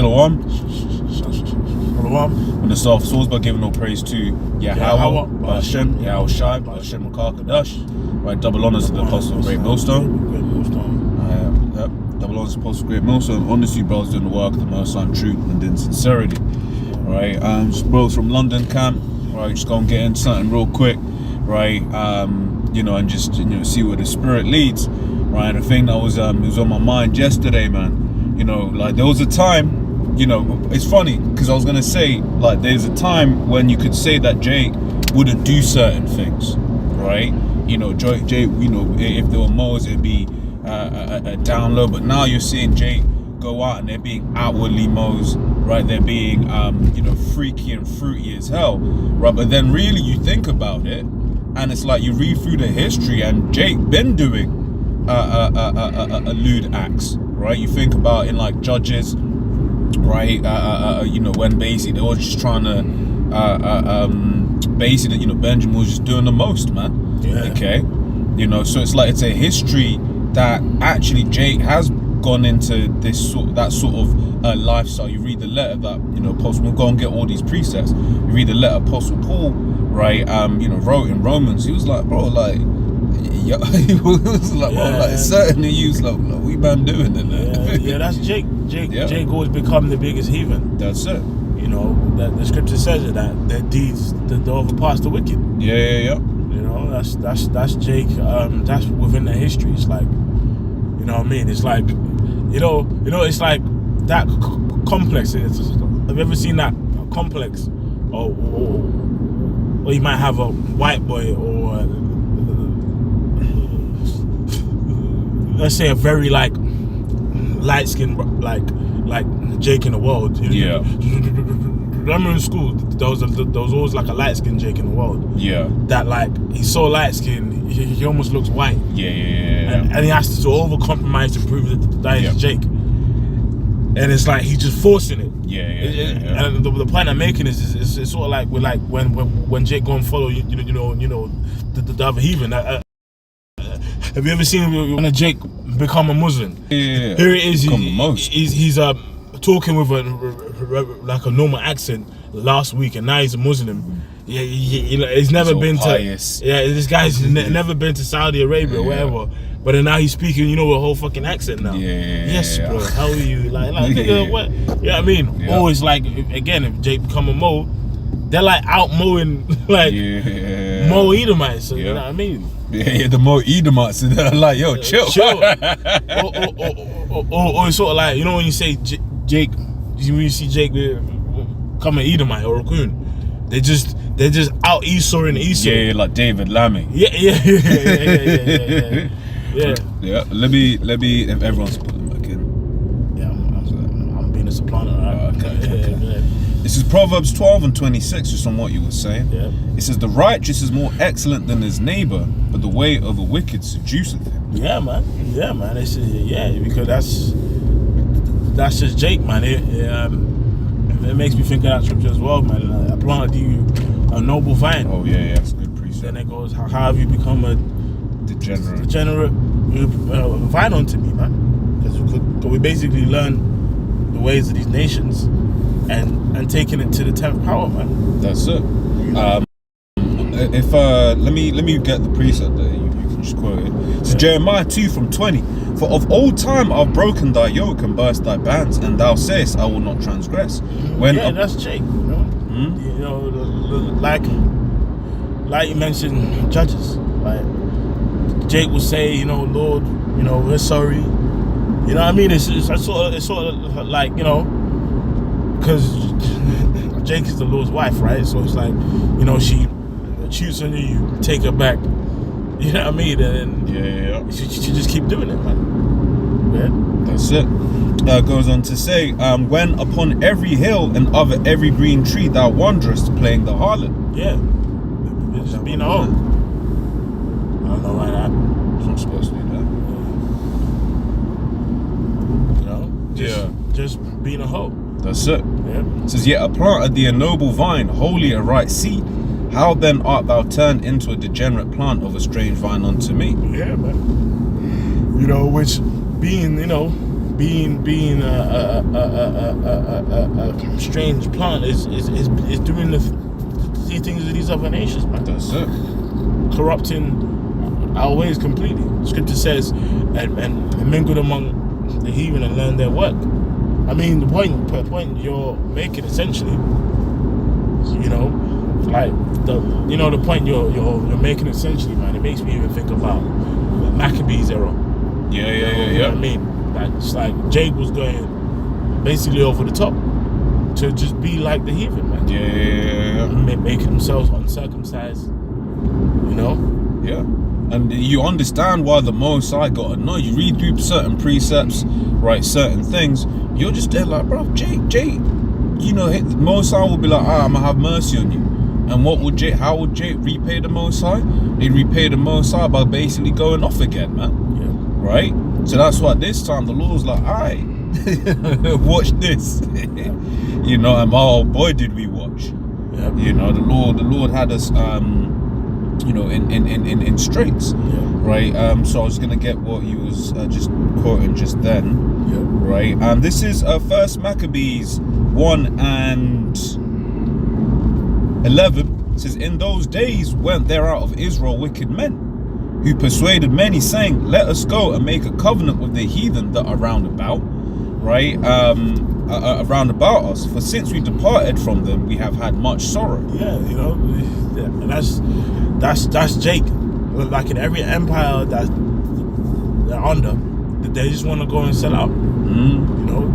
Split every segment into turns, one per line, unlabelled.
Shalom.
Shalom.
When the start source by giving no praise to Yahweh, Hashem, Yahweh Shai, Hashem Makakadash. Right, double honors to the Apostle of Great Millstone. Double honors to the Apostle of Great Millstone. Honest you brothers doing the work of the Most High in truth and in sincerity. Right, just bros from London camp. Right, just go and get in something real quick. Right, and just see where the spirit leads. Right, and the thing that was it was on my mind yesterday, man. Like there was a time. It's funny because I was gonna say, like, there's a time when you could say that Jake wouldn't do certain things, right? Jake, if there were moles, it'd be a down low. But now you're seeing Jake go out and they're being outwardly moles, right? They're being, freaky and fruity as hell, right? But then really you think about it, and it's like you read through the history, and Jake been doing lewd acts, right? You think about in like Judges. Right, when basically they were just trying to, Benjamin was just doing the most, man.
Yeah.
Okay, so it's like it's a history that actually Jake has gone into that sort of lifestyle. You read the letter that Apostle. We'll go and get all these precepts. You read the letter Apostle Paul, right? Wrote in Romans. He was like, bro, like. Yeah, he was like, certainly you was like, what we man doing in there?
Yeah, that's Jake. Jake always become the biggest heathen.
That's it.
That the scripture says it, that their deeds they overpass the wicked.
Yeah.
That's Jake. That's within the history. It's like, what I mean? It's like, it's like that complex. Have you ever seen that complex? Or you might have a white boy or. Let's say a very like light skin like Jake in the world.
Yeah.
Remember in school there was always like a light skinned Jake in the world.
Yeah. That
like he's so light skinned he almost looks white.
Yeah.
And he has to over compromise to prove that he's Jake. And it's like he's just forcing it.
Yeah.
And the point I'm making is it's sort of like when Jake go and follow the other heathen. Have you ever seen when a Jake become a Muslim?
Yeah.
Here it is. He's talking with a normal accent last week, and now he's a Muslim. Yeah, he's never been
pious.
to. Yeah, this guy's never been to Saudi Arabia or whatever. But then now he's speaking, with a whole fucking accent now.
Yeah.
Yes, bro. How are you? Like nigga, what? Yeah, I mean, always like again, if Jake become a Mo, they're like out mowing Mo Edomites. So, you know what I mean?
Yeah, the more Edomites, they're like, yo, chill.
or it's sort of like, when you say Jake, when you see Jake become an Edomite or a Raccoon, they're just out Esauing Esau.
Yeah, like David Lammy.
Yeah.
Let me if everyone's putting back in.
Yeah, I'm being a supplanter. Right?
Okay. This is Proverbs 12:26, just on what you were saying.
Yeah.
It says, the righteous is more excellent than his neighbor, but the way of the wicked seduceth him.
Yeah, man. It's because that's just Jake, man. It makes me think of that scripture as well, man. I planted you a noble vine.
Oh yeah, that's a good precept.
Then it goes, how have you become a degenerate vine unto me, man? Because we basically learn the ways of these nations and taking it to the 10th power, man.
That's it. Let me get the precept there. You can just quote it. It's Jeremiah 2:20. For of old time I've broken thy yoke and burst thy bands, and thou sayest, I will not transgress.
That's Jake. Like you mentioned, Judges. Like Jake will say, Lord, we're sorry. You know what I mean? It's sort of like, because Jake is the Lord's wife, right? So it's like, she cheats on you, you take her back. You know what I mean? And she just keep doing it, man. Yeah.
That's it. Goes on to say, when upon every hill and over every green tree thou wanderest, playing the harlot.
Yeah. It's just being a hoe. I don't know why that happened.
It's not supposed to do that.
Just being a hoe.
That's it.
Yeah.
It says, yet I planted thee a noble vine, wholly a right seed. How then art thou turned into a degenerate plant of a strange vine unto me?
Yeah, man. Which being, being a strange plant is doing these things to these other nations, man.
That's it.
Corrupting our ways completely. Scripture says, and mingled among the heathen and learn their work. I mean, the point you're making essentially, you know, like the point you're making essentially, man. It makes me even think about the Maccabees era.
Yeah.
You know what I mean, like it's like Jake was going basically over the top to just be like the heathen, man.
Yeah.
Making themselves uncircumcised. You know.
Yeah. And you understand why the Most High got annoyed. You read through certain precepts, right, certain things, you're just there like, bro, Jake, you know, the Most High will be like, I'm gonna have mercy on you. And how would Jake repay the Most High? They'd repay the Most High by basically going off again, man.
Yeah.
Right? So that's why this time the Lord's like, alright, watch this. You know, and oh boy did we watch.
Yeah.
You know, the Lord had us you know, in straits, right? So I was gonna get what you was just quoting just then, right? This is First Maccabees 1 and 11. It says, in those days went there out of Israel wicked men, who persuaded many, saying, let us go and make a covenant with the heathen that are round about, right? Around about us, for since we departed from them, we have had much sorrow.
Yeah, you know, and that's Jake. Like in every empire that they're under, they just want to go and sell out. You know,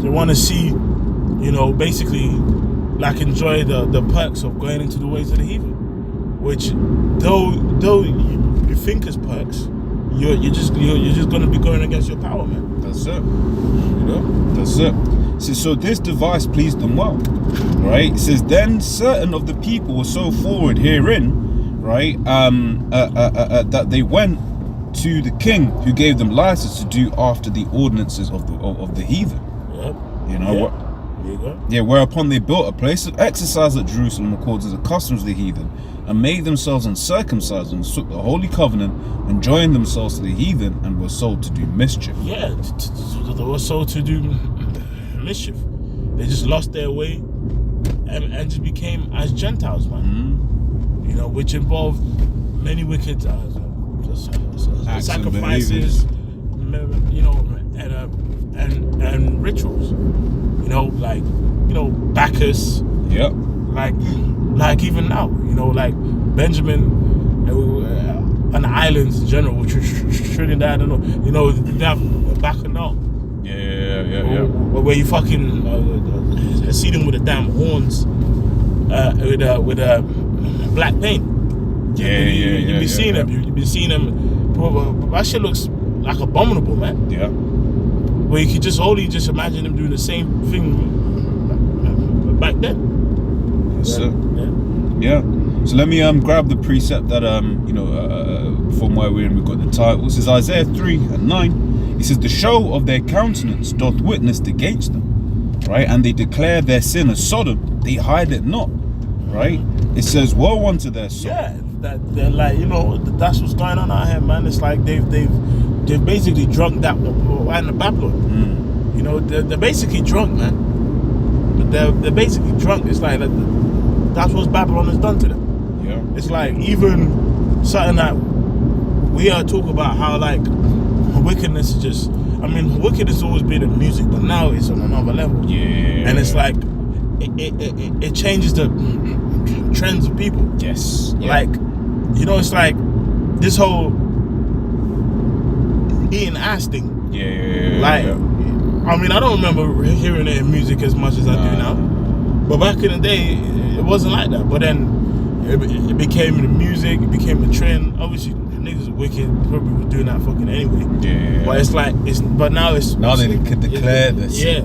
they want to see, you know, basically like enjoy the perks of going into the ways of the heathen, which though you think is perks, you're just going to be going against your power, man.
That's it. You know, that's it. So this device pleased them well, right? It says, then certain of the people were so forward herein, right, that they went to the king, who gave them license to do after the ordinances of the heathen.
Yep.
You know what?
There you go.
Yeah, whereupon they built a place of exercise at Jerusalem according to the customs of the heathen, and made themselves uncircumcised, and took the holy covenant, and joined themselves to the heathen, and were sold to do mischief.
Yeah, they were sold to do mischief. They just lost their way and just became as Gentiles, man. You know, which involved many wicked sacrifices, you know, and rituals. You know, like, you know, Bacchus.
Yep.
Like even now, you know, like Benjamin and the islands in general, which is Trinidad, you know, they have Bacchanal.
Yeah.
Where you fucking see them with the damn horns, with a black paint. You've been seeing them. You've been seeing them. Bro, that shit looks like abominable, man.
Yeah.
Where you could just imagine them doing the same thing back then.
So, yeah. So let me grab the precept that you know, from where we've got the title. It says Isaiah 3 and 9. It says, the show of their countenance doth witness against them, right? And they declare their sin as Sodom, they hide it not, right? It says, woe unto their soul.
Yeah, that they're like, you know, that's what's going on out here, man. It's like they've basically drunk that wine of Babylon. You know, they're basically drunk, man. They're basically drunk. It's like that's what Babylon has done to them.
Yeah.
It's like even something that we are talking about how like wickedness is just. I mean, wickedness has always been in music, but now it's on another level.
Yeah.
And it's like it changes the trends of people.
Yes. Yeah.
Like, you know, it's like this whole eating ass thing.
Yeah.
Like, I mean, I don't remember hearing it in music as much as I do now. But back in the day, it wasn't like that. But then it became the music, it became the trend. Obviously, niggas are wicked, probably was doing that fucking anyway.
Yeah.
But it's like, now they
can declare this.
Yeah.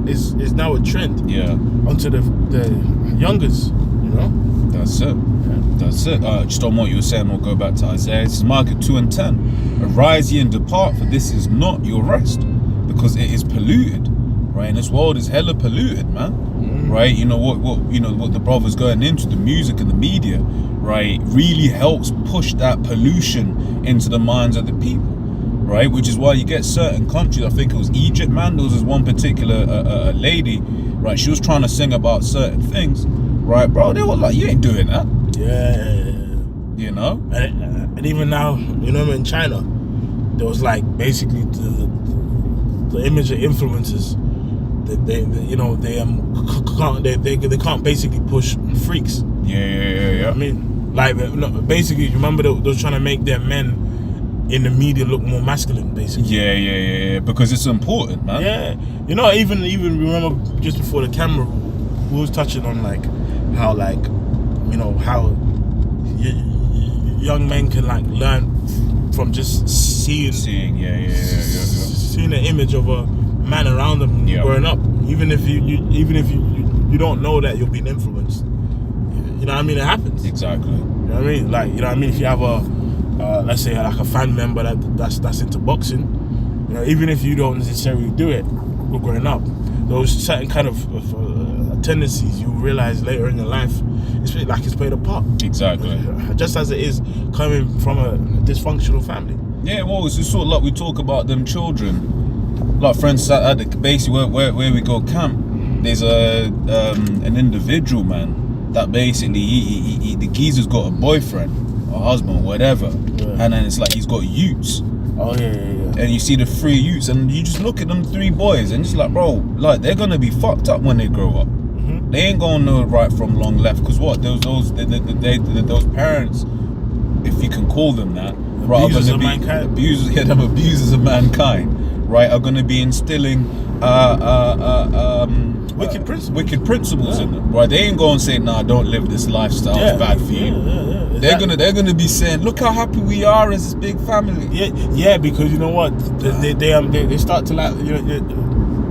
It's now a trend.
Yeah.
Onto the youngers, you know?
That's it. That's it. Just on what you were saying, we'll go back to Isaiah. It says, Micah 2 and 10. Arise ye and depart, for this is not your rest, because it is polluted. Right? And this world is hella polluted, man. Right? You know what the brothers going into, the music and the media, right, really helps push that pollution into the minds of the people. right? Which is why you get certain countries. I think it was Egypt, man. There was this one particular lady, right? She was trying to sing about certain things, right, bro? They were like, you ain't doing that.
Yeah.
You know?
And even now, you know, in China, there was like basically the image of influencers that they can't basically push freaks.
Yeah.
I mean, like basically, remember they was trying to make their men in the media look more masculine, basically.
Yeah. Because it's important, man.
Yeah, you know, even remember just before the camera, we was touching on like how how young men can like learn from just seeing the image of a man around them growing up, even if you don't know that you're being influenced. You know what I mean? It happens.
Exactly.
You know what I mean? Like, you know what I mean? If you have a let's say like a fan member that's into boxing, you know, even if you don't necessarily do it growing up, those certain kind of tendencies you realize later in your life, it's played a part.
Exactly.
Just as it is coming from a dysfunctional family.
Yeah, well, it's sort of like we talk about them children. Like, for instance, at the basically where we go camp, there's an individual, man, that basically he the geezer's got a boyfriend or husband, whatever, and then it's like he's got youths.
Oh yeah.
And you see the 3 youths, and you just look at them 3 boys, and it's like, bro, like they're gonna be fucked up when they grow up. They ain't gonna know right from long left, because what those parents, if you can call them that, right,
abusers of mankind.
Abusers of mankind, right, are gonna be instilling wicked principles in them, right? They ain't gonna say, nah, don't live this lifestyle, it's bad for you. They're gonna be saying, look how happy we are as this big family.
Yeah, because you know what, they start to like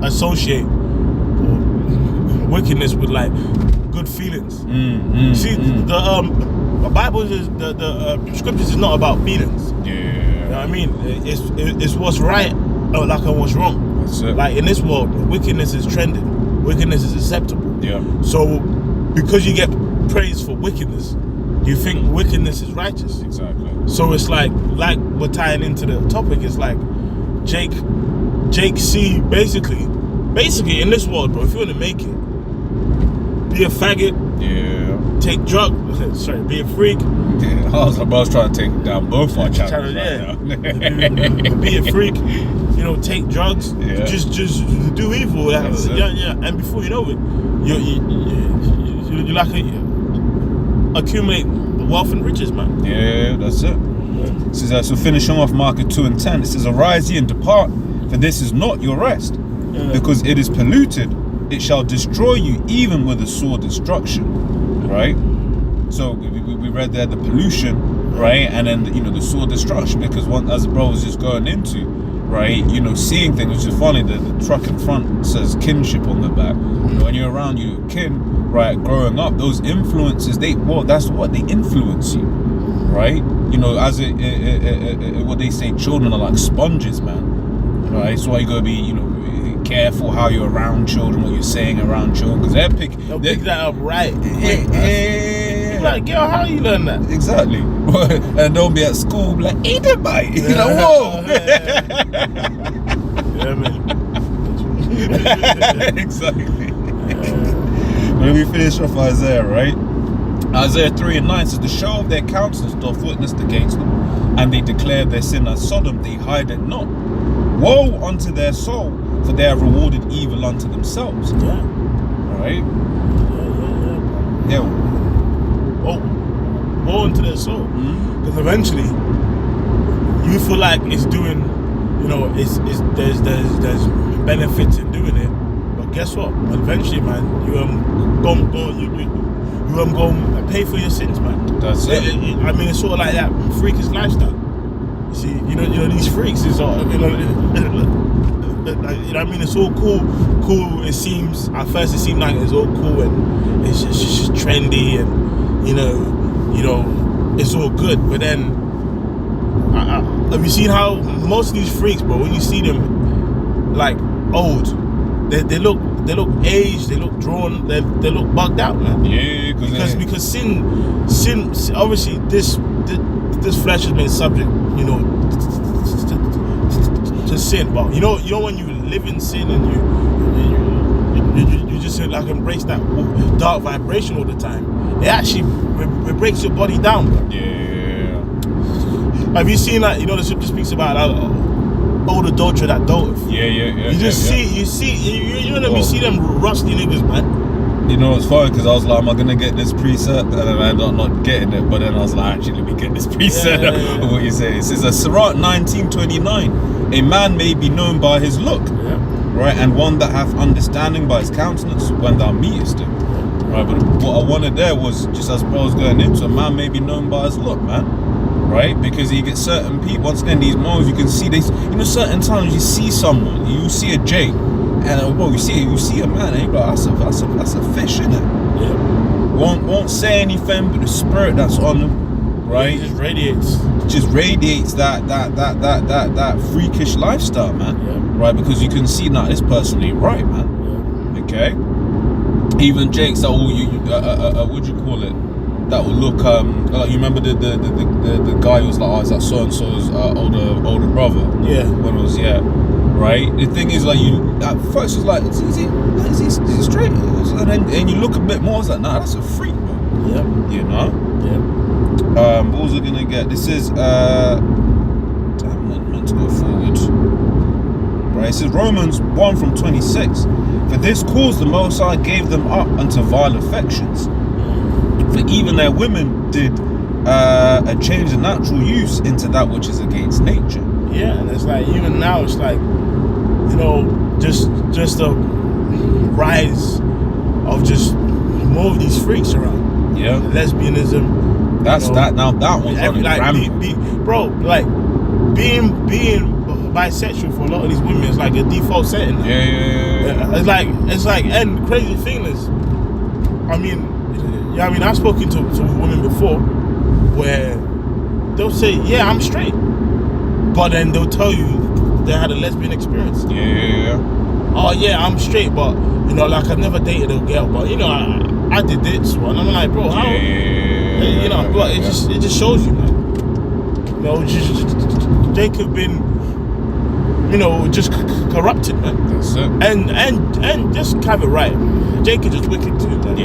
associate wickedness with like good feelings. See, the Bible is the scriptures is not about feelings.
Yeah.
You know what I mean? It's what's right or like what's wrong.
That's it.
Like in this world, wickedness is trending. Wickedness is acceptable.
Yeah.
So because you get praise for wickedness, you think wickedness is righteous.
Exactly.
So it's like we're tying into the topic. It's like Jake C. Basically in this world, bro. If you want to make it, be a faggot.
Yeah.
Take drugs. Sorry, be a freak.
Yeah, I was trying to take down both our channels
Be a freak. You know, take drugs.
Yeah.
Just do evil. Yeah. And before you know it, you like accumulate wealth and riches, man.
Yeah, that's it. It says, so finishing off Mark 2 and 10, it says, arise ye and depart, for this is not your rest, because it is polluted. It shall destroy you even with a sore destruction, right? So we read there the pollution, right? And then, the sore destruction, because as the bro was just going into, right, seeing things, which is funny, the truck in front says kinship on the back. When you're around your kin, right, growing up, those influences, that's what they influence you, right? As what they say, children are like sponges, man, right? So you gotta be, careful how you're around children, what you're saying around children, because they'll pick that up right. Yeah. Like, yo, how you learn that? Exactly. And don't be at school like, eat it, mate. Whoa.
Yeah, man.
Exactly. When we finish off Isaiah, right? Isaiah 3 and 9 says, the show of their countenance doth witness against them, and they declare their sin as Sodom, they hide it not. Woe unto their soul, for they have rewarded evil unto themselves.
Yeah.
Right? Yeah.
Woe unto their soul. Because eventually, you feel like it's doing, there's benefits in doing it. But guess what? Eventually, man, you go pay for your sins, man.
That's it.
I mean, it's sort of like that freakish lifestyle. You see, these freaks is all, I mean, it's all cool. It seems at first it seemed like it's all cool and it's just trendy and it's all good. But then, have you seen how most of these freaks, bro? When you see them like old, they look aged, they look drawn, they look bugged out, man.
Yeah,
because sin. Obviously, this flesh has been subject, to sin. But you know when you live in sin and you just like embrace that dark vibration all the time, it actually it breaks your body down, bro.
Yeah.
Have you seen that? You know the scripture speaks about old adulterer that dote.
Yeah.
You just see, you know them. You see them rusty niggas, man.
You know, it's funny because I was like, am I going to get this preset? And then I ended up not getting it. But then I was like, actually, let me get this preset of what you say. It says, Sirach 19:29, a man may be known by his look, right? And one that hath understanding by his countenance when thou meetest him. Right, but what I wanted there was, just as bro was going into, a man may be known by his look, man. Right? Because you get certain people, once again, these moments, you can see this, you know, certain times you see someone, you see a Jake, and well, you see a man, and you go, that's a fish, innit?
Yeah.
Won't say anything, but the spirit that's on them, right?
It just
radiates that freakish lifestyle, man.
Yeah.
Right? Because you can see that this person ain't right, man.
Yeah.
Okay? Even Jake's that will what'd you call it? That will look you remember the guy who was like, oh, is that so and so's older brother?
Yeah.
When it was right. The thing is, like, you at first it's like, is he straight? And you look a bit more, it's like, nah, that's a freak, man.
Yeah.
You know.
Yeah.
What was I gonna get? This is damn, not meant to go forward. Right. It says Romans 1:26. For this cause the Most High gave them up unto vile affections. For even their women did change the natural use into that which is against nature.
Yeah, and it's like, even now, it's like, you know, just a rise of just more of these freaks around.
Yeah.
Lesbianism.
That's, you know, that one's on
like, bro, like, being bisexual for a lot of these women is like a default setting.
Yeah.
It's like, and the crazy thing is, I mean, yeah, I mean, I've spoken to women before where they'll say, yeah, I'm straight. But then they'll tell you they had a lesbian experience.
Yeah.
Oh, yeah, I'm straight, but, you know, like, I've never dated a girl, but, you know, I did this one. I'm like, bro, how? You know, but it just shows you, man. You know, Jake have been, you know, just corrupted, man.
That's it.
And just have it right. Jake is just wicked too, man.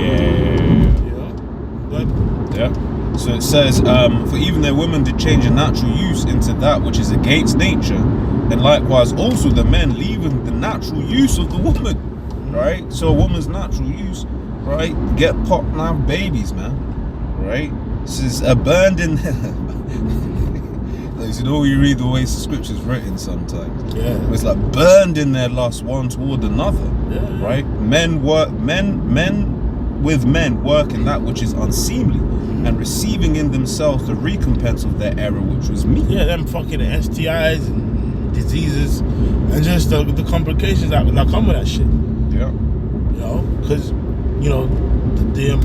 Yeah. So it says, for even their women did change a natural use into that which is against nature, and likewise also the men leaving the natural use of the woman, right? So a woman's natural use, right? Get popped and have babies, man, right? This is abandoned. You know, you read the way the scripture's written sometimes.
Yeah.
It's like burned in their lust one toward another, right? Men with men work in that which is unseemly, and receiving in themselves the recompense of their error, which was me. Yeah,
them fucking STIs and diseases, and just the complications that come with that shit.
Yeah.
You know, because, you know, you know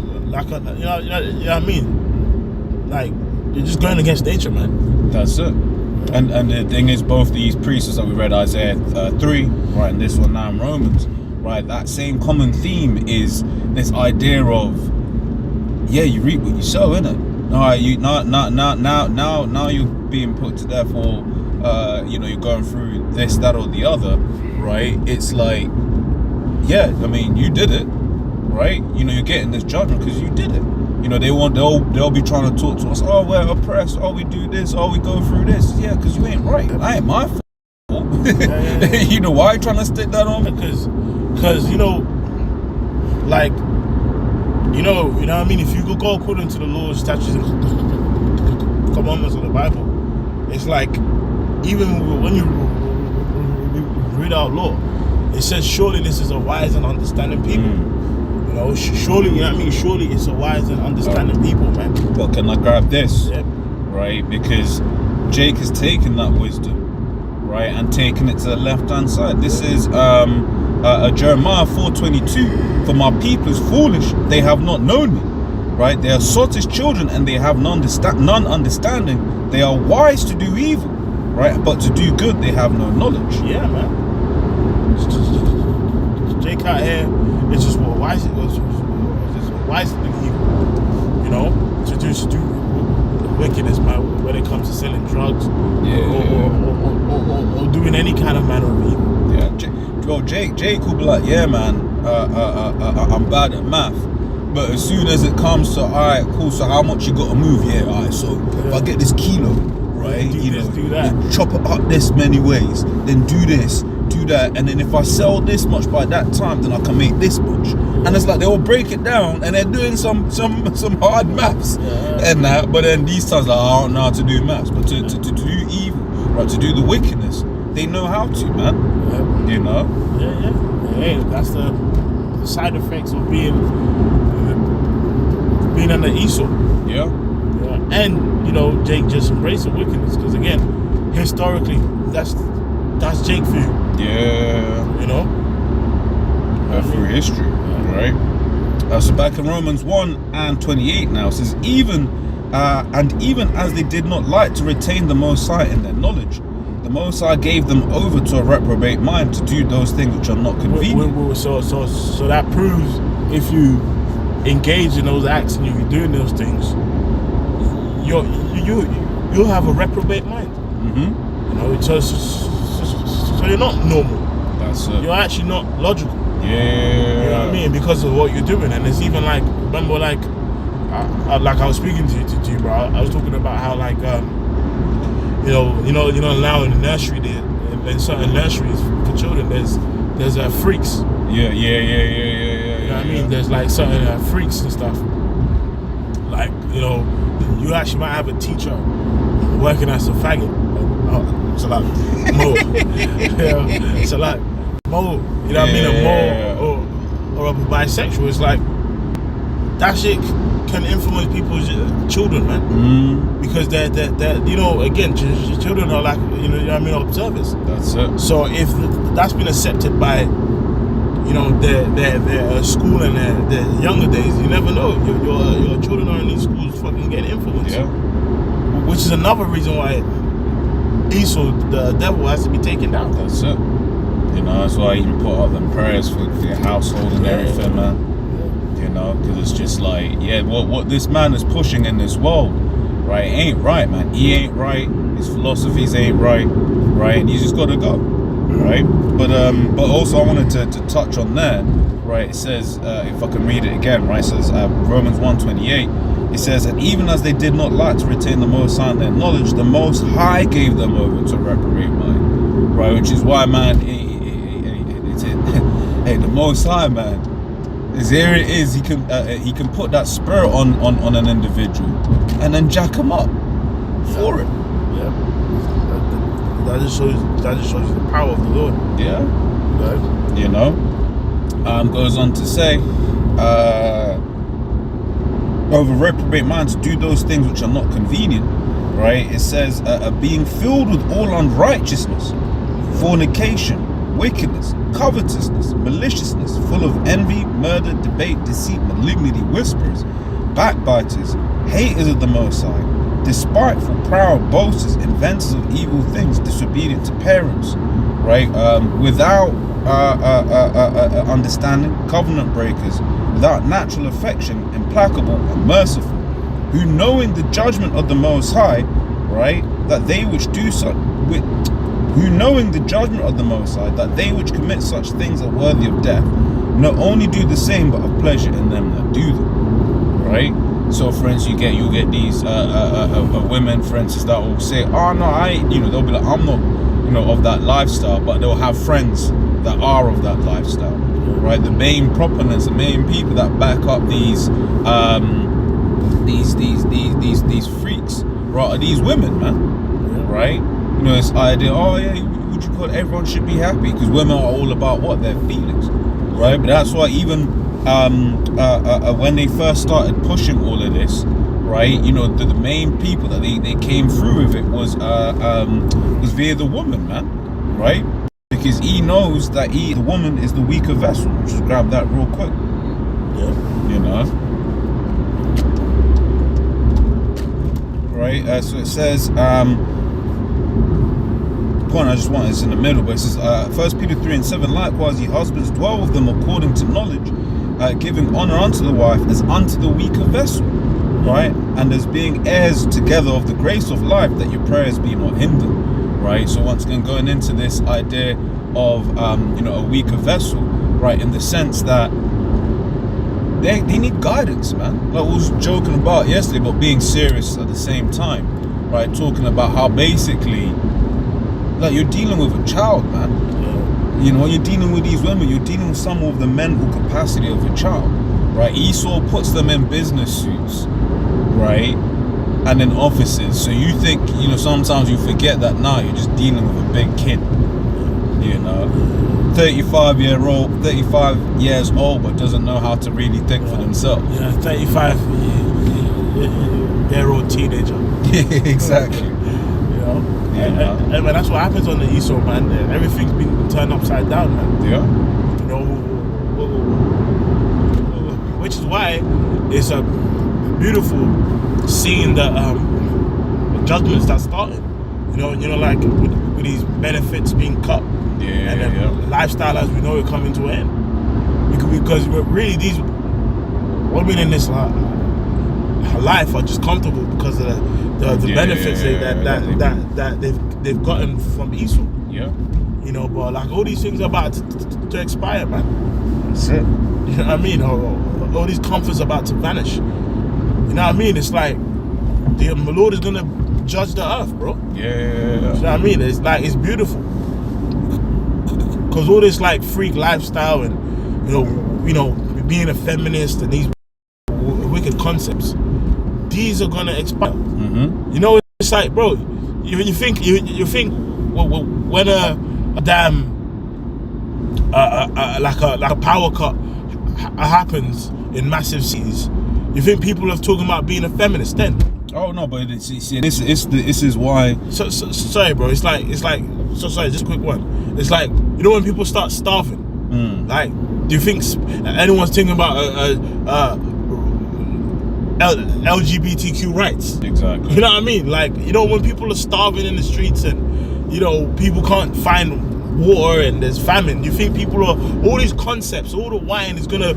what I mean? Like, you're just going against nature, man.
That's it. And the thing is, both these priests that we read, Isaiah 3, right, and this one now in Romans, right, that same common theme is this idea of, yeah, you reap what you sow, innit? Now you're being put to death, or you know, you're going through this, that, or the other, right? It's like, yeah, I mean, you did it, right? You know, you're getting this judgment because you did it. You know, they'll be trying to talk to us. Oh, we're oppressed. Oh, we do this. Oh, we go through this. Yeah, because you ain't right. I ain't my fault. You know, why are you trying to stick that on?
Because you know, like, you know what I mean? If you could go according to the laws, statutes, and commandments of the Bible, it's like, even when you read our law, it says, surely this is a wise and understanding people. You know, surely, you know what I mean? Surely it's a wise and understanding people, man.
Well, can I grab this?
Yep.
Right? Because Jake has taken that wisdom, right, and taken it to the left-hand side. This is Jeremiah 4:22. For my people is foolish, they have not known me. Right? They are sottish children, and they have none understanding. They are wise to do evil, right? But to do good, they have no knowledge.
Yeah, man. Jake out here, it's just more wise. It's just wise to do evil, you know, to do wickedness, man, when it comes to selling drugs or doing any kind of manner of evil.
Yeah, Jake will be like, yeah, man, I'm bad at math. But as soon as it comes to, alright, cool, so how much you got to move? Yeah, alright, so if I get this kilo, right,
do that.
Chop it up this many ways, then do this, do that, and then if I sell this much by that time, then I can make this much. And it's like they all break it down, and they're doing some hard maths and that. But then these times, like, I don't know how to do maths, but to do evil, right, to do the wickedness, they know how to, man. You know.
Yeah. That's the side effects of being under Esau.
Yeah.
And Jake just embraced the wickedness, because again, historically, that's Jake for you.
Yeah. Through history, right? So back in Romans 1:28 now, it says, even as they did not like to retain the Most High in their knowledge, the Most High gave them over to a reprobate mind to do those things which are not convenient.
So that proves, if you engage in those acts and you're doing those things, you'll have a reprobate mind. So you're not normal.
That's it.
You're actually not logical.
Yeah.
You know what I mean? Because of what you're doing. And it's even like, remember, like I was speaking to you, bro. I was talking about how, like, now in the nursery, in certain nurseries for children, there's freaks.
Yeah.
You know what I mean? There's like certain freaks and stuff. Like, you actually might have a teacher working as a faggot. So like Mo. So like Mo, you know what I mean? A Mo or a bisexual. It's like that shit can influence people's children, man. Because they're again, children are like, observers. That's it. So if that's been accepted by their school and their younger days, you never know. Your children are in these schools fucking getting influenced.
Yeah.
Which is another reason why Esau, the devil, has to be taken down.
That's it. That's why you can put up them prayers for your household and everything, man. Because it's just like, what this man is pushing in this world, right, ain't right, man. He ain't right. His philosophies ain't right, and you just got to go. Right, but also I wanted to touch on there, right? It says, if I can read it again, right? It says Romans 1:28. It says, and even as they did not like to retain the Most High in their knowledge, the Most High gave them over to reprobate mind, right? Which is why, man, the Most High, man, here it is. He can put that spirit on an individual and then jack him up for it.
Yeah. That just shows you the power of the Lord.
Yeah.
Right.
Goes on to say, over reprobate mind to do those things which are not convenient, right? It says, being filled with all unrighteousness, fornication, wickedness, covetousness, maliciousness, full of envy, murder, debate, deceit, malignity, whisperers, backbiters, haters of the Most High, despiteful, proud, boasters, inventors of evil things, disobedient to parents, right? Without understanding, covenant breakers, without natural affection, implacable, unmerciful, who knowing the judgment of the Most High, right, that they which do such, who knowing the judgment of the Most High, that they which commit such things are worthy of death, not only do the same, but have pleasure in them that do them, right? So, for instance, you get these women, for instance, that will say, "Oh no, I," they'll be like, "I'm not, of that lifestyle," but they'll have friends that are of that lifestyle, right? The main proponents, the main people that back up these freaks, right, are these women, man, right? This idea, would you call it, everyone should be happy, because women are all about what? Their feelings, right? But that's why even when they first started pushing all of this, right, the main people that they came through with it was via the woman, man, right? Because he knows that the woman is the weaker vessel. Just grab that real quick. Yeah. Right, so it says, I just want it's in the middle, but it says 1 Peter 3:7, likewise ye husbands dwell with them according to knowledge, giving honor unto the wife as unto the weaker vessel, right? And as being heirs together of the grace of life, that your prayers be not hindered, right? So once again, going into this idea of a weaker vessel, right, in the sense that they need guidance, man. Like I was joking about yesterday, but being serious at the same time, right? Talking about how basically, like, you're dealing with a child, man. You know, you're dealing with these women, you're dealing with some of the mental capacity of a child, right? Esau puts them in business suits, right? And in offices. So you think, sometimes you forget that now you're just dealing with a big kid, 35 years old, but doesn't know how to really think for themselves.
Yeah, 35-year-old teenager.
Yeah, exactly.
And that's what happens on the Esau, man. Everything's been turned upside down, man.
Yeah.
Which is why it's a beautiful seeing the judgments that started. Like with these benefits being cut, and then lifestyle as we know it coming to an end. Because really these women in this life are just comfortable because of the benefits that they've gotten from Esau.
Yeah.
But like all these things are about to expire, man.
That's it.
You know what I mean? All these comforts are about to vanish. You know what I mean? It's like the Lord is gonna judge the earth, bro.
Yeah.
You know what I mean? It's like, it's beautiful. Because all this like freak lifestyle and being a feminist and these wicked concepts, these are gonna expire.
Mm-hmm.
It's like, bro, you think well, when a damn like a power cut happens in massive cities, you think people are talking about being a feminist then?
Oh no, but this is why.
So sorry, bro. It's like sorry. Just a quick one. It's like, when people start starving. Like, do you think anyone's thinking about LGBTQ rights?
Exactly.
You know what I mean? Like, when people are starving in the streets and people can't find water and there's famine, you think people are, all these concepts, all the wine is gonna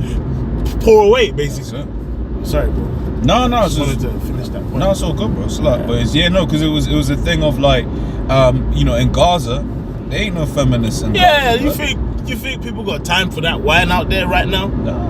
pour away, basically. Sorry, bro.
No,
I just wanted to finish that point.
No, it's all good, bro. It's like, but because it was a thing of like, in Gaza, there ain't no feminists in Gaza.
You think people got time for that wine out there right now?
No.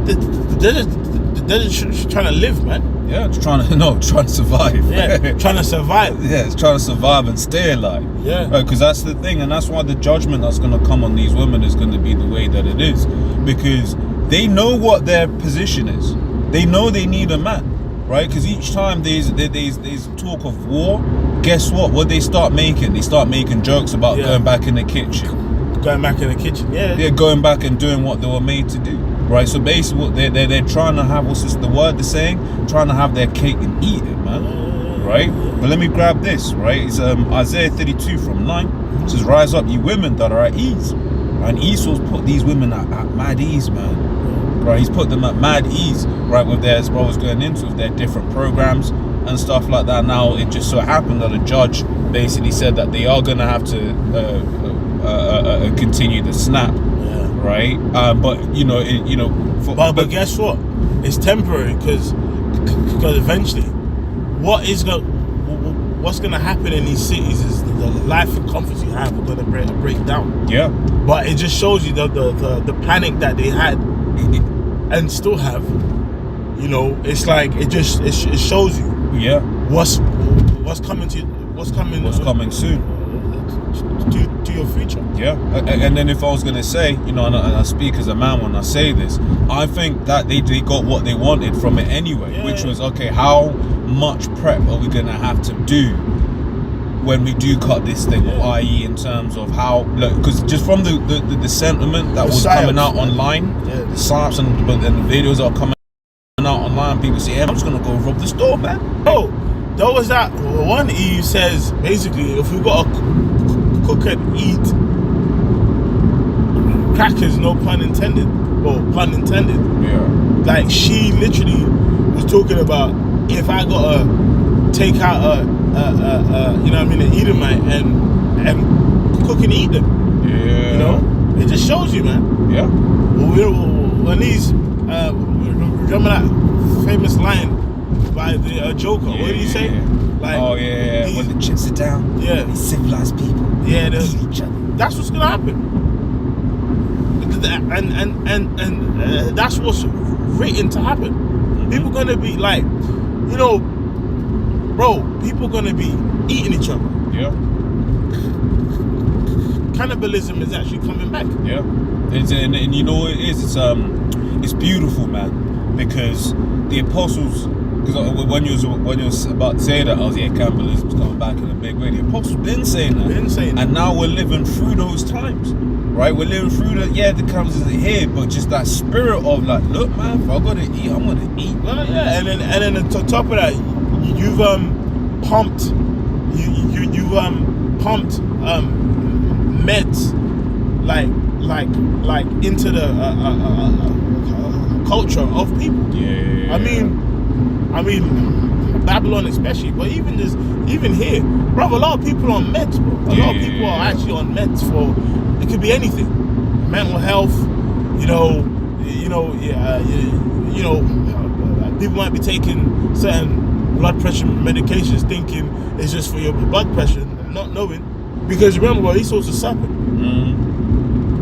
They're just trying to live, man.
Yeah, trying to survive.
Yeah, trying to survive.
Yeah, it's trying to survive and stay alive.
Yeah.
Right, because that's the thing, and that's why the judgment that's going to come on these women is going to be the way that it is, because they know what their position is. They know they need a man, right? Because each time there's talk of war, guess what? What they start making? They start making jokes about going back in the kitchen.
Going back in the kitchen, yeah.
They're going back and doing what they were made to do, right? So basically, what they're trying to have, what's this, the word they're saying? Trying to have their cake and eat it, man, right? But let me grab this, right? It's Isaiah 32 from 9. It says, "Rise up, ye women that are at ease." And Esau's put these women at mad ease, man. Right, he's put them at mad ease, right, with their, as bro was going into, their different programs and stuff like that. Now it just so happened that a judge basically said that they are going to have to continue the snap, right? But
but guess what? It's temporary because eventually, what's going to happen in these cities is the life and comforts you have are going to break down. Yeah. But it just shows you the panic that they had. And still have, it's like it shows you, what's coming soon to your future.
And then if I was gonna say, and I speak as a man when I say this, I think that they got what they wanted from it anyway, which was, okay, how much prep are we gonna have to do when we do cut this thing, i.e. in terms of how, because just from the sentiment that was coming out online, the science and the videos are coming out online, people say, I'm just gonna go rob the store, man.
Oh, there was that one EU says, basically, if we got to cook and eat crackers, no pun intended, well, pun intended. Like, she literally was talking about, if I gotta take out an Edomite and cook and eat them. It just shows you, man. When these remember that famous line by the Joker. What did he say? Like,
oh yeah, when the chips are down,
yeah,
these civilized people eat each other.
That's what's gonna happen, and that's what's written to happen. People gonna be like, you know, bro. People gonna be eating each other.
Yeah.
Cannibalism is actually coming back.
Yeah. And you know what it is? It's beautiful, man, because the apostles. Because when you was about to say that, I was cannibalism's coming back in a big way. The apostles been saying that. And now we're living through those times, right? We're living through the cannibalism isn't here, but just that spirit of like, look, man, if I gotta eat, I'm gonna eat.
Well, yeah, and then on top of that, you've pumped meds like into the culture of people.
Yeah.
I mean, Babylon especially, but even here, bro, a lot of people are on meds, bro. A lot of people are actually on meds for, it could be anything, mental health, people might be taking certain blood pressure medications thinking it's just for your blood pressure, not knowing, because remember what Esau's a serpent.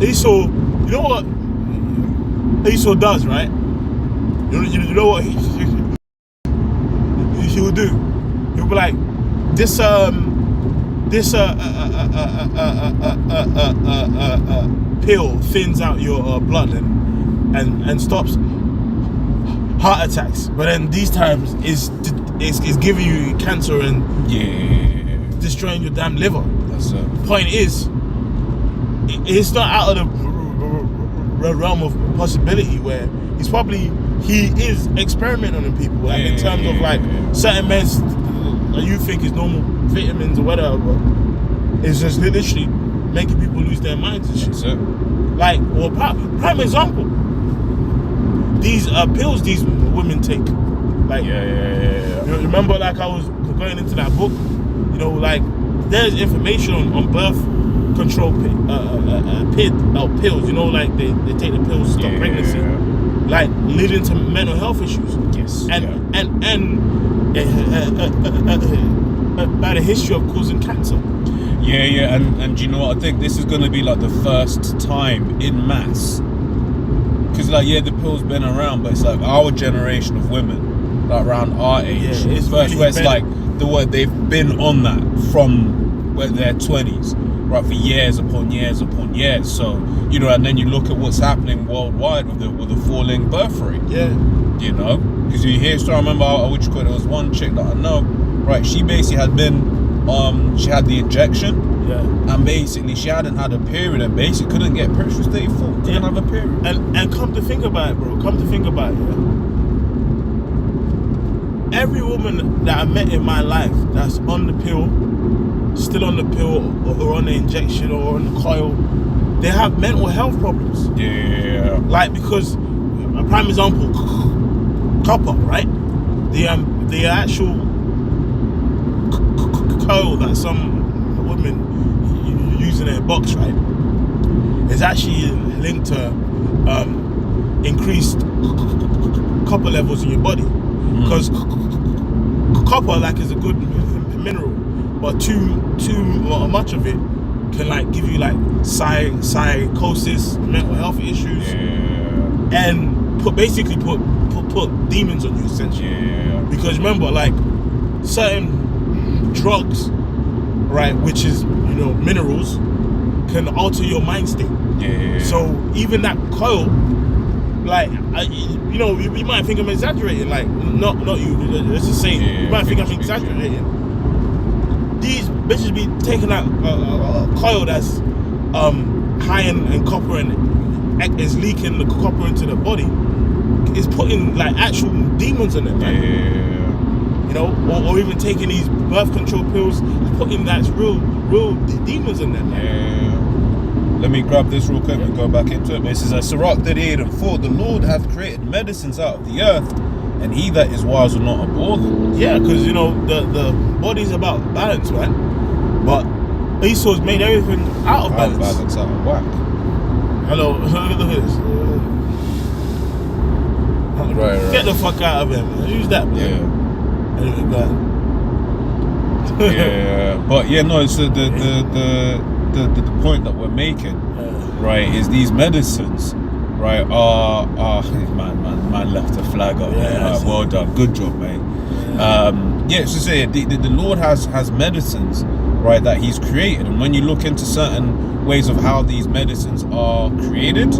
Esau, you know what Esau does, right? You know what he will do? He'll be like, this pill thins out your blood and stops heart attacks, but then these times is giving you cancer and destroying your damn liver.
That's it.
Point is, it's not out of the realm of possibility where he is experimenting on people, like in terms of like certain meds that you think is normal vitamins or whatever, but it's just literally making people lose their minds and shit.
That's it.
Like, well, prime example, these pills these women take, like, you remember, like I was going into that book, you know, like there's information on birth control pills, you know, like they take the pills to stop pregnancy, like leading to mental health issues.
Yes.
And by the history of causing cancer.
And you know what, I think this is going to be like the first time in mass, because like the pill's been around, but it's like our generation of women, like around our age,
it's
first
really
where it's like the word they've been on that from when their 20s, right, for years upon years upon years. So, you know, and then you look at what's happening worldwide with the falling birth rate. You know, because you hear, so I remember there was one chick that I know, right, she basically had been she had the injection, and basically she hadn't had a period, and basically couldn't get period. She was 34, couldn't have a period.
And come to think about it, bro, every woman that I met in my life that's on the pill, still on the pill, or on the injection, or on the coil, they have mental health problems. Like, because a prime example, copper, right? The actual coil that some women use in their box, right, is actually linked to increased copper levels in your body, because copper, like, is a good mineral, but too much of it can like give you like psychosis, mental health issues, and put demons on you essentially. Because remember, like, certain drugs, right, which is, you know, minerals, can alter your mind state. So even that coil, like, you know, you might think I'm exaggerating, like, not you, let's just say, you might think I'm exaggerating. These bitches be taking out a coil that's high in copper and is leaking the copper into the body. It's putting like actual demons in it, man. You know, or even taking these birth control pills, putting that's real demons in them, man.
Let me grab this real quick and go back into it. It says, Sirach 38:4, the Lord hath created medicines out of the earth, and he that is wise will not abhor them.
Yeah, because, you know, the body's about balance, man. But Esau's made everything out of balance.
Out of whack.
Hello, look at this.
Right.
Get the fuck out of him, man. Who's that, man?
Yeah, but yeah, no. So the point that we're making, right, is these medicines, right, are man left a flag up.
Yeah,
well done, good job, mate. Yeah, so say the Lord has medicines, right, that He's created, and when you look into certain ways of how these medicines are created,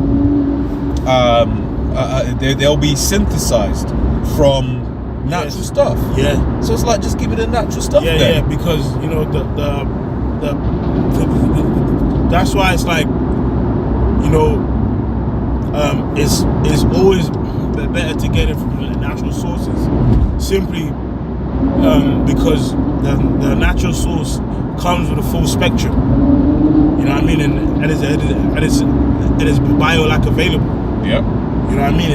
they'll be synthesized from natural stuff.
Yeah.
So it's like just give it the natural stuff.
Yeah,
then.
yeah. Because you know the that's why it's like, you know, it's always better to get it from the natural sources, simply because the natural source comes with a full spectrum. You know what I mean? And it is bio like available.
Yep.
You know what I mean?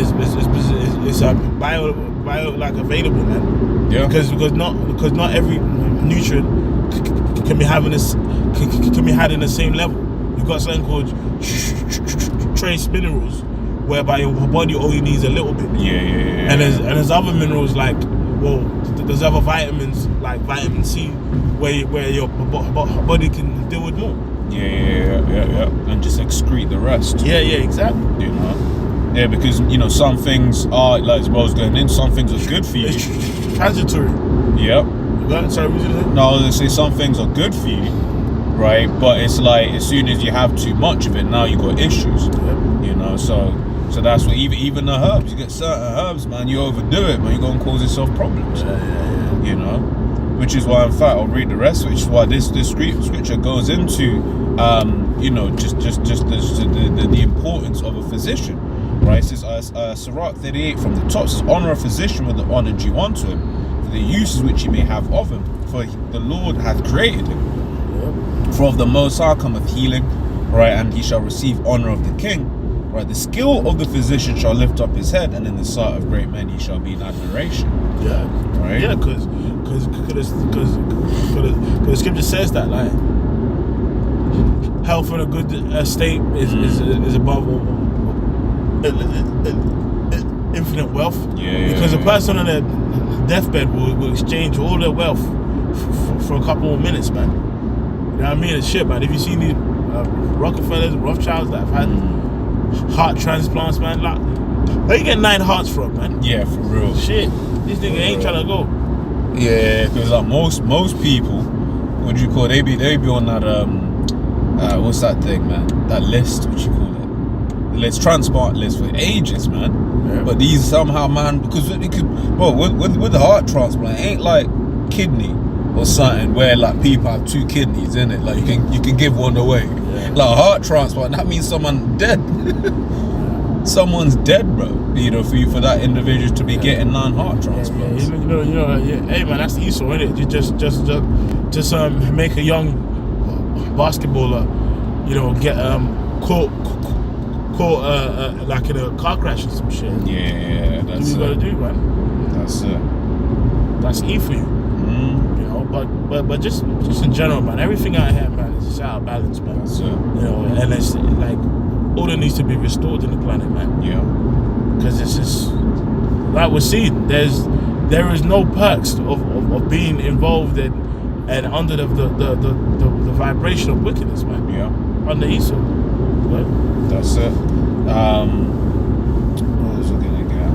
It's a bio like available, man.
Yeah.
Because not every nutrient can be had in the same level. You've got something called trace minerals, whereby your body only needs a little bit.
Yeah.
And there's other minerals like, well, there's other vitamins like vitamin C, where your body can deal with more.
Yeah. And just excrete the rest.
Yeah, exactly.
You know. Yeah, because you know some things are like as well as going in. Some things are good for you.
It's transitory.
Yep.
Sorry, what did you say?
No, I was gonna say some things are good for you, right? But it's like as soon as you have too much of it, now you got issues.
Yep.
You know, so that's what even the herbs. You get certain herbs, man. You overdo it, man. You're gonna cause yourself problems.
Yeah.
You know, which is why in fact I'll read the rest. Which is why this scripture goes into, you know, just the importance of a physician. Right, it says Sirach 38 from the top says, honor a physician with the honor due unto him, for the uses which he may have of him, for the Lord hath created him.
Yep.
For of the Most High cometh healing, right, and he shall receive honor of the king. Right, the skill of the physician shall lift up his head, and in the sight of great men he shall be in admiration.
Yeah.
Right.
Yeah, because the scripture says that, like, health in a good state is above all. Infinite wealth. Because a person on their deathbed will exchange all their wealth for a couple of minutes, man. You know what I mean? It's shit, man. If you see these Rockefellers, Rothschilds that have had heart transplants, man, like, where you get 9 hearts from, man?
Yeah, for real.
Shit, these niggas ain't trying to go.
Yeah, because like most people, what do you call? They be on that what's that thing, man? That list, what you call it? Let's transplant list for ages, man.
Yeah.
But these somehow, man, because it could, well, with the heart transplant, it ain't like kidney or something where like people have 2 kidneys in it. Like you can give one away.
Yeah.
Like a heart transplant, that means someone dead. Someone's dead, bro. You know, for that individual to be getting 9 heart transplants.
You know, hey man, that's Esau, innit? You just make a young basketballer, you know, get caught like in a car crash or some shit.
Yeah, that's
what you gotta do, man.
That's it.
That's E for you. You know, but just in general, man, everything out here, man, is just out of balance, man.
That's it.
You know, and it's like all that needs to be restored in the planet, man.
Yeah.
Because it's just like we're seeing, there is no perks of being involved in and under the vibration of wickedness, man.
Yeah.
Under Esau. Right?
That's it. What was I gonna get?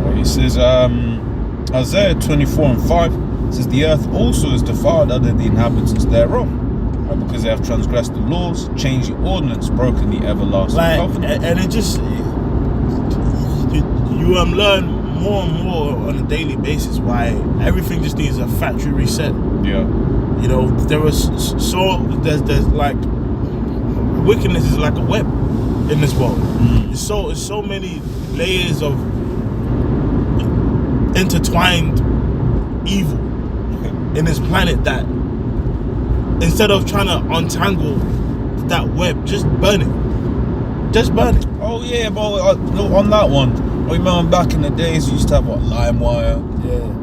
Right, it says Isaiah 24:5 says the earth also is defiled under the inhabitants thereof, right, because they have transgressed the laws, changed the ordinance, broken the everlasting covenant.
And it just you learn more and more on a daily basis why everything just needs a factory reset.
Yeah.
You know, there's like wickedness is like a web in this world. It's so many layers of intertwined evil in this planet that instead of trying to untangle that web, just burn it. Just burn it.
Oh yeah, but on that one, I remember back in the days you used to have what, LimeWire,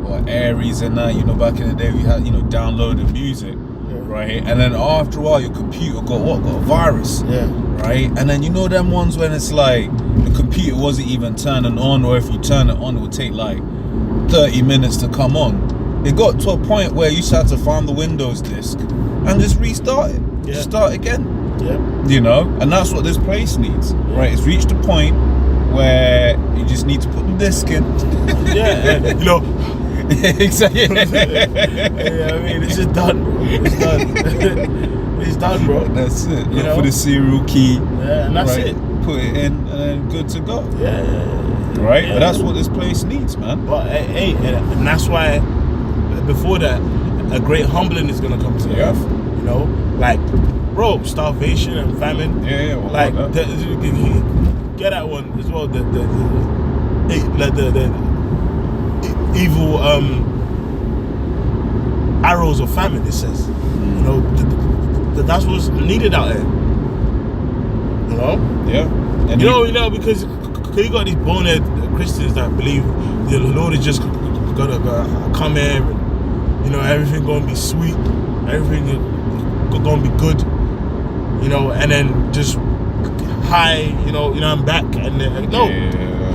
or Aries and that. You know, back in the day we had, you know, downloaded music. right? And then after a while, your computer got a virus,
Yeah.
right? And then you know them ones when it's like the computer wasn't even turning on, or if you turn it on, it would take like 30 minutes to come on. It got to a point where you just had to find the Windows disk and just restart it.
Yeah.
Just start again.
Yeah.
You know, and that's what this place needs, right? It's reached a point where you just need to put the disc in.
Yeah. You know.
Exactly.
Yeah, I mean, it's just done, bro. It's done. It's done, bro.
That's it.
You
Look
know?
for the serial key.
Yeah, and that's
right?
it.
Put it in, and then good to go.
Yeah.
Right?
Yeah.
But that's what this place needs, man.
But hey, and that's why before that, a great humbling is gonna come to the earth. You know, like, bro, starvation and famine.
Yeah. Well,
Like, get that one as well. The evil arrows of famine. It says, you know, that's what's needed out there. You know.
Yeah. And
You know, because you got these bonehead Christians that believe the Lord is just gonna come here, and you know everything gonna be sweet, everything gonna be good, you know, and then just high, you know, I'm back, and then no,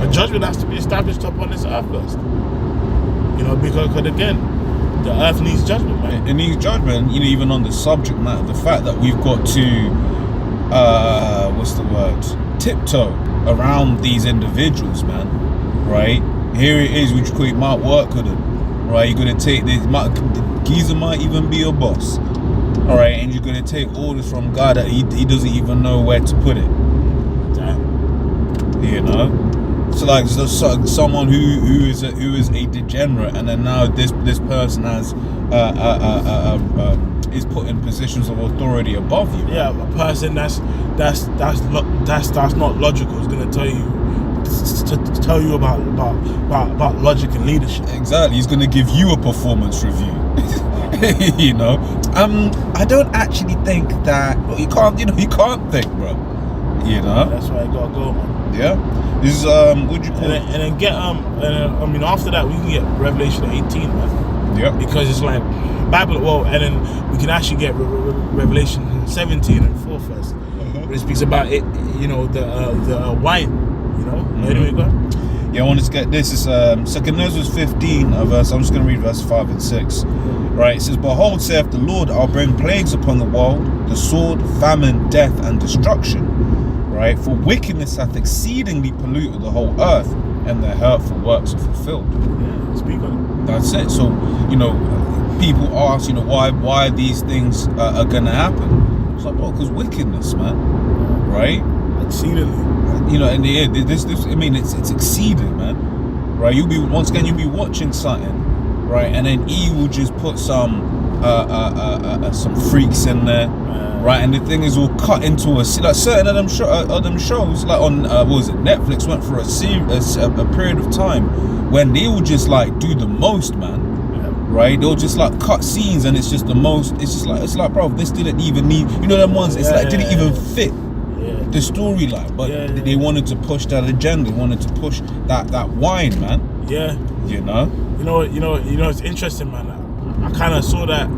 a judgment has to be established upon this earth first, you know, because again, the earth needs judgment, man.
It needs judgment, you know, even on the subject matter, the fact that we've got to, tiptoe around these individuals, man, right? Here it is, which you might work with them, right? You're gonna take this, the geezer might even be your boss, all right? And you're gonna take orders from God that he doesn't even know where to put it.
Damn.
You know? So like someone who is a degenerate, and then now this person has is put in positions of authority above you.
Yeah, a person that's not logical is gonna tell you about logic and leadership.
Exactly, he's gonna give you a performance review. You know, I don't actually think that. Well, you can't think, bro. You know,
That's why I gotta go, man.
yeah. This is what do you call it?
And then get I mean, after that we can get Revelation 18, man.
Yeah.
Because it's like Bible. Well, and then we can actually get Revelation 17 and 4 first. Where it speaks about it, you know, the wine. You know. Anyway, go ahead.
Yeah, I want to get this. Is 2 News 15 verse. I'm just going to read verse 5 and 6. Right, it says, "Behold, saith the Lord, I'll bring plagues upon the world, the sword, famine, death, and destruction. Right, for wickedness hath exceedingly polluted the whole earth, and their hurtful works are fulfilled."
Yeah, speak on it.
That's it. So, you know, people ask, you know, why these things are gonna happen. It's like, well, because wickedness, man. Right?
Exceedingly.
You know, and yeah, this I mean, it's exceeding, man. Right? You'll be watching something, right, and then he will just put some freaks in there, right? And the thing is, we'll cut into like certain of them shows, like on what was it, Netflix, went for a period of time when they will just like do the most, man. Right? They'll just like cut scenes, and it's just the most. It's like, bro, this didn't even need. You know them ones. It's like didn't even fit the storyline, but they wanted to push that agenda. They wanted to push that wine, man.
Yeah.
You know.
You know. It's interesting, man. I kind of saw that.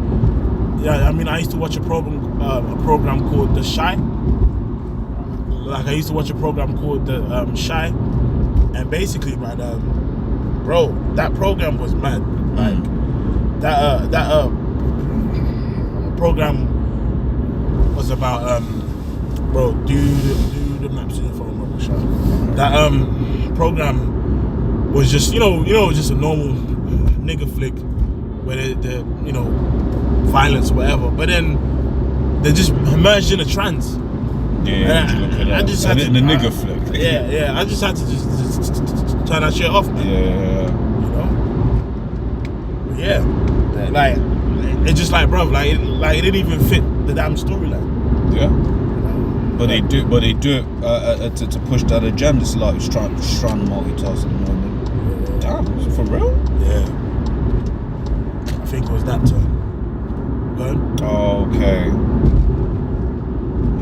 Yeah, I mean, I used to watch a program called The Shy. Like I used to watch a program called The Shy, and basically, man, bro, that program was mad. Like that program was about bro, do the maps in your phone, bro, Shy. That program was just just a normal nigga flick where the you know, violence or whatever, but then they just immersed in a trance. I just had to,
the nigga flick.
Yeah, I just had to just turn that shit off, man. You know? Yeah. Like it's just like, bro, like it didn't even fit the damn storyline.
Yeah. But they do it to push that agenda. It's like it's trying to multitask at the moment. Damn, is it for real?
Yeah. I think it was that time. Go ahead.
Oh, okay.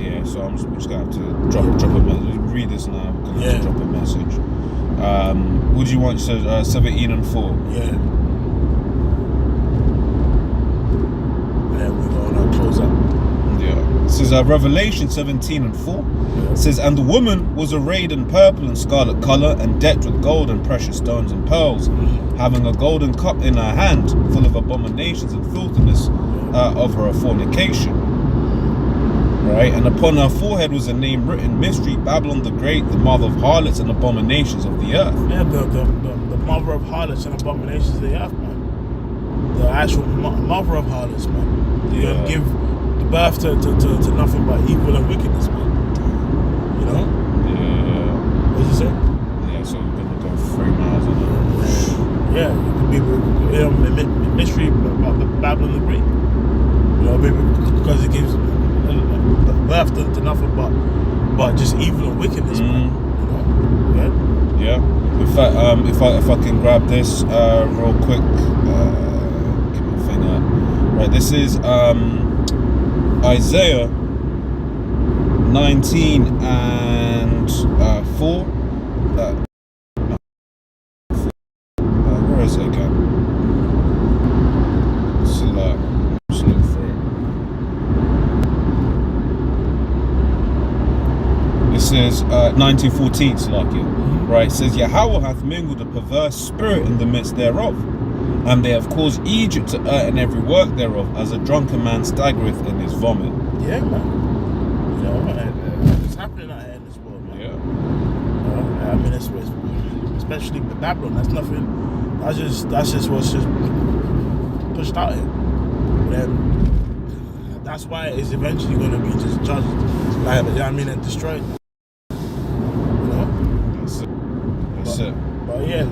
Yeah, so I'm just gonna have to drop a message. Read this now. I'm gonna have to drop a message. What do you want? So 17 and 4.
Yeah. Yeah, we're going to close
says Revelation 17:4. It says, and the woman was arrayed in purple and scarlet color and decked with gold and precious stones and pearls, having a golden cup in her hand full of abominations and filthiness of her fornication. Right, and upon her forehead was a name written, Mystery, Babylon the Great, the mother of harlots and abominations of the earth.
Yeah, the mother of harlots and abominations of the earth, man. The actual mother of harlots, man. You give the birth to nothing but evil and wickedness, man. You know?
Yeah.
What did you say?
Yeah, so we're gonna go 3 miles on it.
Yeah, it could be Mystery, Babylon the Great. You know, maybe because it gives birth to nothing but just evil and wickedness, man. You know?
Yeah. In fact, if I can grab this real quick, get my thing out. Right, this is Isaiah 19:4. Where is it again? Let's look through it. It says 19:14, right? It says, Yahweh hath mingled a perverse spirit in the midst thereof, and they have caused Egypt to err in every work thereof, as a drunken man staggereth in his vomit.
Yeah, man. You know, it's happening out here in this world, man.
Yeah.
I mean, especially Babylon. That's nothing. That's just what's just pushed out here. But then that's why it's eventually going to be just judged, like, you know what I mean, and destroyed. You know.
That's it.
But yeah,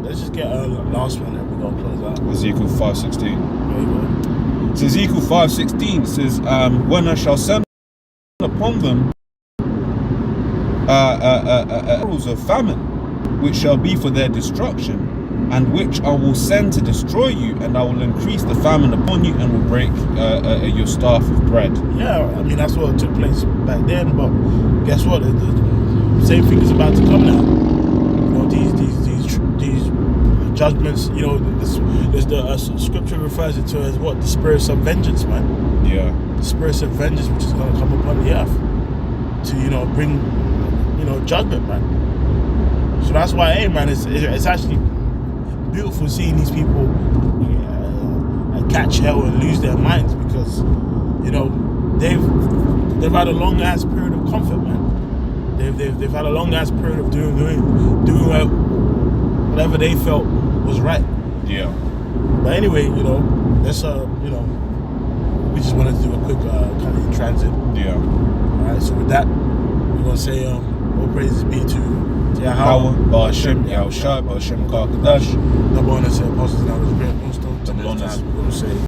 let's just get a last one and we're gonna close out.
Ezekiel 5:16.
There you go.
It says Ezekiel 5:16 says, when I shall send upon them arrows of famine, which shall be for their destruction, and which I will send to destroy you, and I will increase the famine upon you, and will break your staff of bread.
Yeah, I mean that's what took place back then, but guess what? The same thing is about to come now. You know, these judgments. You know, there's the scripture refers it to as what? The spirits of vengeance, man.
Yeah.
The spirits of vengeance, which is going to come upon the earth to bring judgment, man. So that's why, hey, man, it's actually beautiful seeing these people catch hell and lose their minds, because they've had a long ass period of comfort, man. They've had a long ass period of doing whatever they felt was right.
Yeah.
But anyway, let's we just wanted to do a quick kind of in transit.
Yeah.
All right. So with that, we're gonna say all praises be to
Yahweh, Ba'Shem, Yahushua, Ba'Shem Kakadash.
Double honor to apostles, now is great. Most of
Double honor.
we're gonna say.